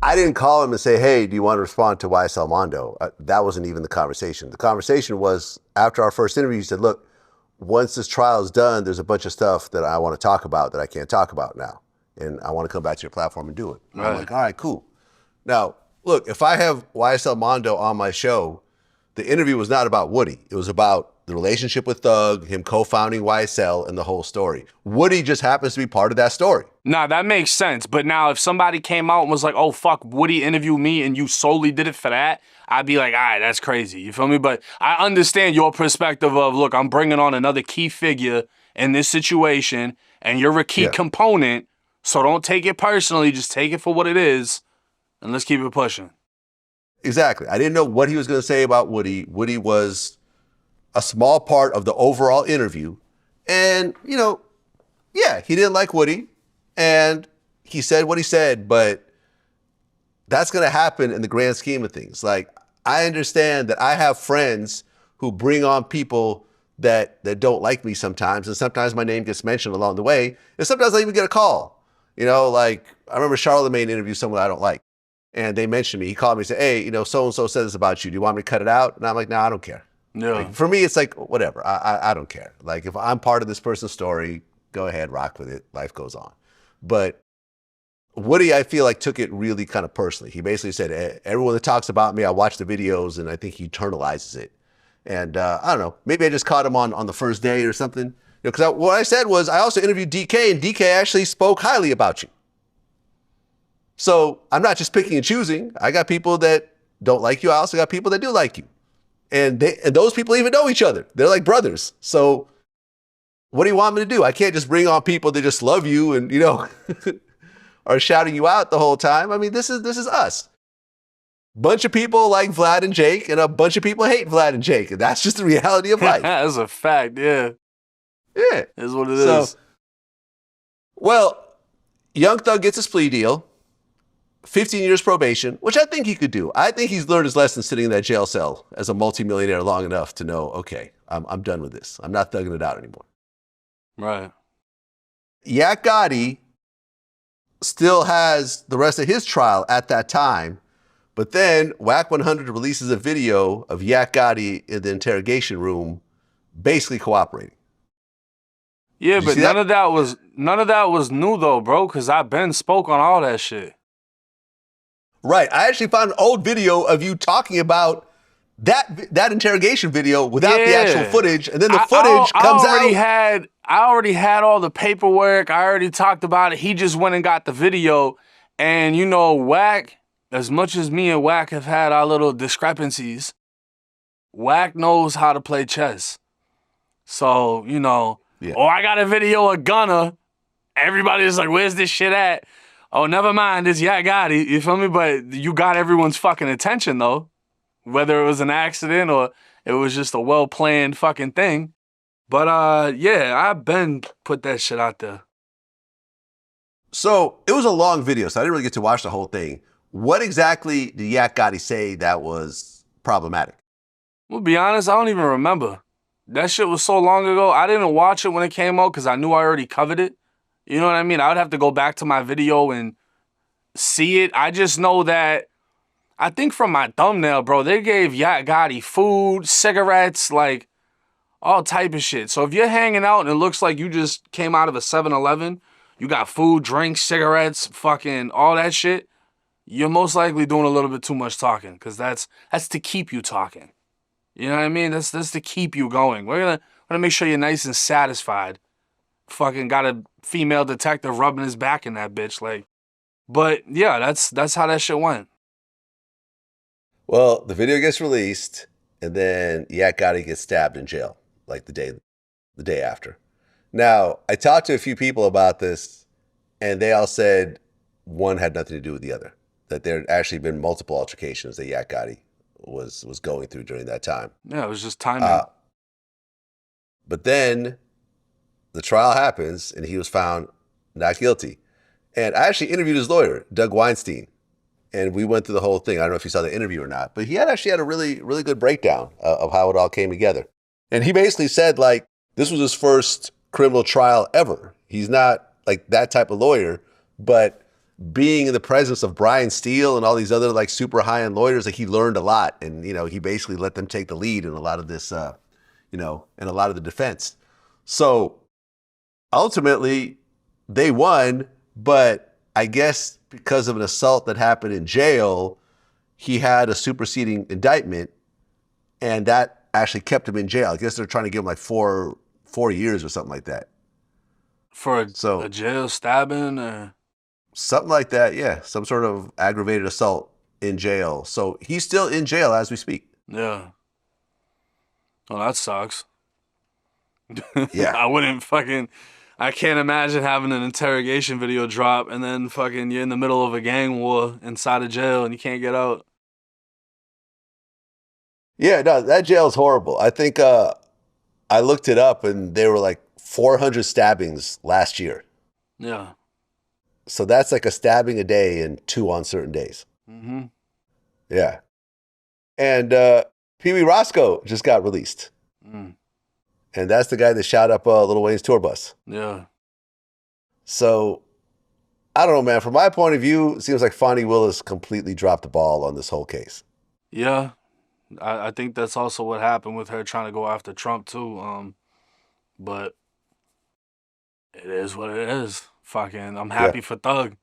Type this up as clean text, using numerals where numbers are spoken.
I didn't call him and say, hey, do you want to respond to YSL Mondo? That wasn't even the conversation. The conversation was after our first interview, he said, look, once this trial is done, there's a bunch of stuff that I want to talk about that I can't talk about now. And I want to come back to your platform and do it. And I'm like, all right, cool. Now, look, if I have YSL Mondo on my show, the interview was not about Woody. It was about the relationship with Thug, him co-founding YSL, and the whole story. Woody just happens to be part of that story. Nah, that makes sense. But now if somebody came out and was like, oh, fuck, Woody interviewed me and you solely did it for that, I'd be like, all right, that's crazy. You feel me? But I understand your perspective of, look, I'm bringing on another key figure in this situation and you're a key component, so don't take it personally. Just take it for what it is and let's keep it pushing. Exactly. I didn't know what he was going to say about Woody. Woody was a small part of the overall interview. And, you know, yeah, he didn't like Woody. And he said what he said, but that's going to happen in the grand scheme of things. Like, I understand that I have friends who bring on people that don't like me sometimes. And sometimes my name gets mentioned along the way. And sometimes I even get a call. You know, like, I remember Charlemagne interviewed someone I don't like. And they mentioned me. He called me and said, hey, you know, so-and-so said this about you. Do you want me to cut it out? And I'm like, no, I don't care. Yeah. Like, for me, it's like, whatever. I don't care. Like, if I'm part of this person's story, go ahead, rock with it. Life goes on. But Woody, I feel like, took it really kind of personally. He basically said, everyone that talks about me, I watch the videos, and I think he internalizes it. And I don't know, maybe I just caught him on the first day or something. Because what I said was, I also interviewed DK, and DK actually spoke highly about you. So I'm not just picking and choosing. I got people that don't like you. I also got people that do like you. And those people even know each other. They're like brothers. So what do you want me to do? I can't just bring on people that just love you and, you know, are shouting you out the whole time. I mean, this is us. Bunch of people like Vlad and Jake, and a bunch of people hate Vlad and Jake. And that's just the reality of life. That's a fact, yeah. Yeah. Is what it is. Well, Young Thug gets his plea deal. 15 years probation, which I think he could do. I think he's learned his lesson sitting in that jail cell as a multimillionaire long enough to know, okay, I'm done with this. I'm not thugging it out anymore. Right. Yak Gotti still has the rest of his trial at that time, but then Wack 100 releases a video of Yak Gotti in the interrogation room basically cooperating. Yeah, but none of that was new though, bro, because I've been spoke on all that shit. Right. I actually found an old video of you talking about that interrogation video without the actual footage, and then the footage comes out. I already had all the paperwork. I already talked about it. He just went and got the video. And, you know, Wack, as much as me and Wack have had our little discrepancies, Wack knows how to play chess. So, you know, I got a video of Gunna. Everybody's like, where's this shit at? Oh, never mind, it's Yak Gotti, you feel me? But you got everyone's fucking attention, though. Whether it was an accident or it was just a well-planned fucking thing. But, yeah, I've been put that shit out there. So, it was a long video, so I didn't really get to watch the whole thing. What exactly did Yak Gotti say that was problematic? Well, to be honest, I don't even remember. That shit was so long ago. I didn't watch it when it came out because I knew I already covered it. You know what I mean? I would have to go back to my video and see it. I just know that, I think from my thumbnail, bro, they gave Yak Gotti food, cigarettes, like all type of shit. So if you're hanging out and it looks like you just came out of a 7-Eleven, you got food, drinks, cigarettes, fucking all that shit, you're most likely doing a little bit too much talking because that's to keep you talking. You know what I mean? That's to keep you going. We're gonna make sure you're nice and satisfied. Fucking got a female detective rubbing his back in that bitch, like. But yeah, that's how that shit went. Well, the video gets released, and then Yak Gotti gets stabbed in jail, like the day after. Now, I talked to a few people about this, and they all said one had nothing to do with the other. That there had actually been multiple altercations that Yak Gotti was going through during that time. Yeah, it was just timing. But then the trial happens, and he was found not guilty. And I actually interviewed his lawyer, Doug Weinstein, and we went through the whole thing. I don't know if you saw the interview or not, but he actually had a really, really good breakdown of how it all came together. And he basically said, like, this was his first criminal trial ever. He's not, like, that type of lawyer, but being in the presence of Brian Steele and all these other like super high end lawyers, like he learned a lot, and he basically let them take the lead in a lot of this, in a lot of the defense. So ultimately, they won, but I guess because of an assault that happened in jail, he had a superseding indictment, and that actually kept him in jail. I guess they're trying to give him like four years or something like that. For a So jail stabbing or something like that, yeah, some sort of aggravated assault in jail. So he's still in jail as we speak. yeah. Well, that sucks. Yeah. I wouldn't fucking. I can't imagine having an interrogation video drop and then fucking you're in the middle of a gang war inside a jail and you can't get out. Yeah, no, that jail's horrible. I think I looked it up and there were like 400 stabbings last year. Yeah. So that's like a stabbing a day and two on certain days. Mm-hmm. Yeah. And Pee Wee Roscoe just got released. Mm. And that's the guy that shot up Lil Wayne's tour bus. Yeah. So I don't know, man. From my point of view, it seems like Fonnie Willis completely dropped the ball on this whole case. Yeah. I think that's also what happened with her trying to go after Trump too. But it is what it is. Fucking I'm Yeah. happy for Thug.